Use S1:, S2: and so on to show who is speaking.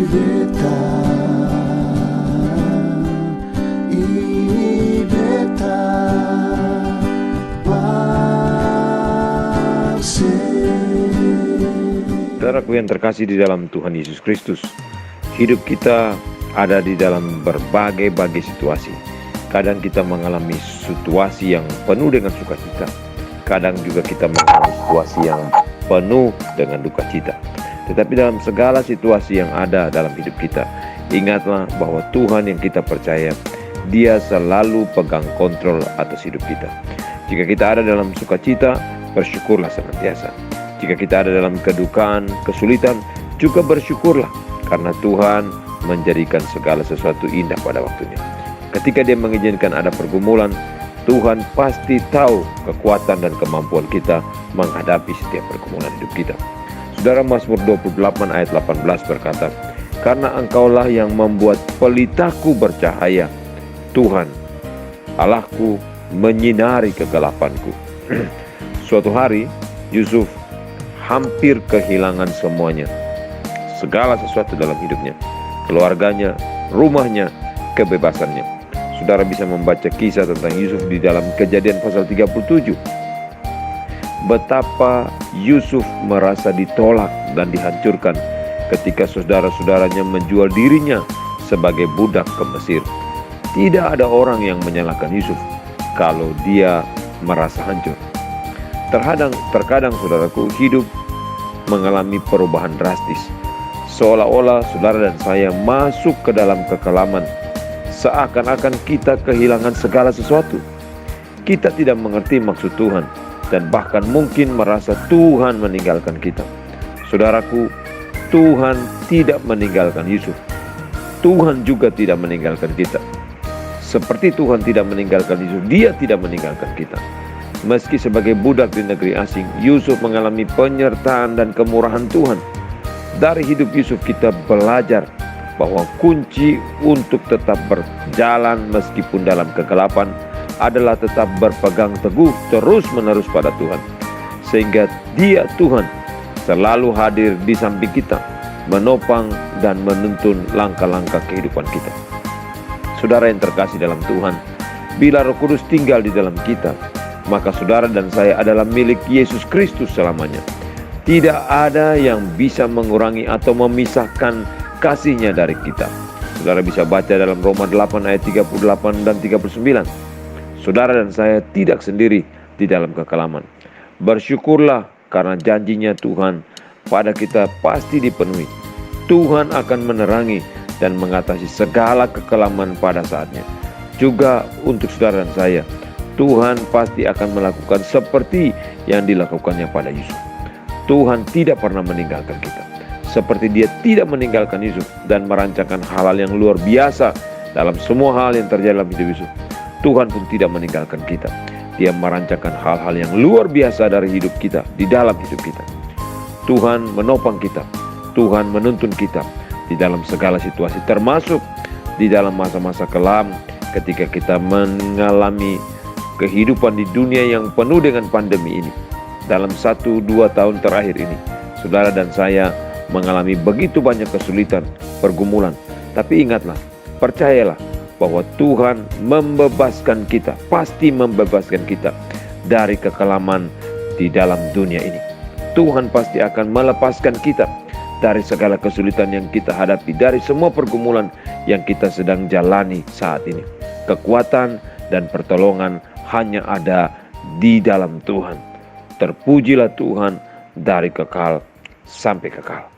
S1: beta, beta,
S2: Saudaraku yang terkasih di dalam Tuhan Yesus Kristus, hidup kita ada di dalam berbagai situasi. Kadang kita mengalami situasi yang penuh dengan sukacita, kadang juga kita mengalami situasi yang penuh dengan duka cita. Tetapi dalam segala situasi yang ada dalam hidup kita, ingatlah bahwa Tuhan yang kita percaya, Dia selalu pegang kontrol atas hidup kita. Jika kita ada dalam sukacita, bersyukurlah senantiasa. Jika kita ada dalam kedukaan, kesulitan, juga bersyukurlah, karena Tuhan menjadikan segala sesuatu indah pada waktunya. Ketika Dia mengizinkan ada pergumulan, Tuhan pasti tahu kekuatan dan kemampuan kita menghadapi setiap pergumulan hidup kita. Saudara, Mazmur 28 ayat 18 berkata, "Karena Engkaulah yang membuat pelitaku bercahaya, Tuhan, Allahku menyinari kegelapanku." Suatu hari, Yusuf hampir kehilangan semuanya, segala sesuatu dalam hidupnya, keluarganya, rumahnya, kebebasannya. Saudara bisa membaca kisah tentang Yusuf di dalam Kejadian pasal 37. Betapa Yusuf merasa ditolak dan dihancurkan ketika saudara-saudaranya menjual dirinya sebagai budak ke Mesir. Tidak ada orang yang menyalahkan Yusuf kalau dia merasa hancur. Terkadang saudaraku, hidup mengalami perubahan drastis. Seolah-olah saudara dan saya masuk ke dalam kekelaman. Seakan-akan kita kehilangan segala sesuatu. Kita tidak mengerti maksud Tuhan dan bahkan mungkin merasa Tuhan meninggalkan kita. Saudaraku, Tuhan tidak meninggalkan Yusuf. Tuhan juga tidak meninggalkan kita. Seperti Tuhan tidak meninggalkan Yusuf, Dia tidak meninggalkan kita. Meski sebagai budak di negeri asing, Yusuf mengalami penyertaan dan kemurahan Tuhan. Dari hidup Yusuf kita belajar bahwa kunci untuk tetap berjalan meskipun dalam kegelapan adalah tetap berpegang teguh terus-menerus pada Tuhan. Sehingga Dia, Tuhan, selalu hadir di samping kita, menopang dan menuntun langkah-langkah kehidupan kita. Saudara yang terkasih dalam Tuhan, bila Roh Kudus tinggal di dalam kita, maka saudara dan saya adalah milik Yesus Kristus selamanya. Tidak ada yang bisa mengurangi atau memisahkan kasih-Nya dari kita. Saudara bisa baca dalam Roma 8 ayat 38 dan 39. Saudara dan saya tidak sendiri di dalam kekelaman. Bersyukurlah karena janji-Nya Tuhan pada kita pasti dipenuhi. Tuhan akan menerangi dan mengatasi segala kekelaman pada saatnya. Juga untuk saudara dan saya, Tuhan pasti akan melakukan seperti yang dilakukannya pada Yusuf. Tuhan tidak pernah meninggalkan kita. Seperti Dia tidak meninggalkan Yusuf dan merancangkan hal-hal yang luar biasa dalam semua hal yang terjadi dalam hidup Yusuf, Tuhan pun tidak meninggalkan kita. Dia merancangkan hal-hal yang luar biasa dari hidup kita, di dalam hidup kita. Tuhan menopang kita. Tuhan menuntun kita di dalam segala situasi, termasuk di dalam masa-masa kelam ketika kita mengalami kehidupan di dunia yang penuh dengan pandemi ini. Dalam 1-2 tahun terakhir ini, saudara dan saya mengalami begitu banyak kesulitan, pergumulan. Tapi ingatlah, percayalah bahwa Tuhan membebaskan kita, pasti membebaskan kita dari kekelaman di dalam dunia ini. Tuhan pasti akan melepaskan kita dari segala kesulitan yang kita hadapi, dari semua pergumulan yang kita sedang jalani saat ini. Kekuatan dan pertolongan hanya ada di dalam Tuhan. Terpujilah Tuhan dari kekal sampai kekal.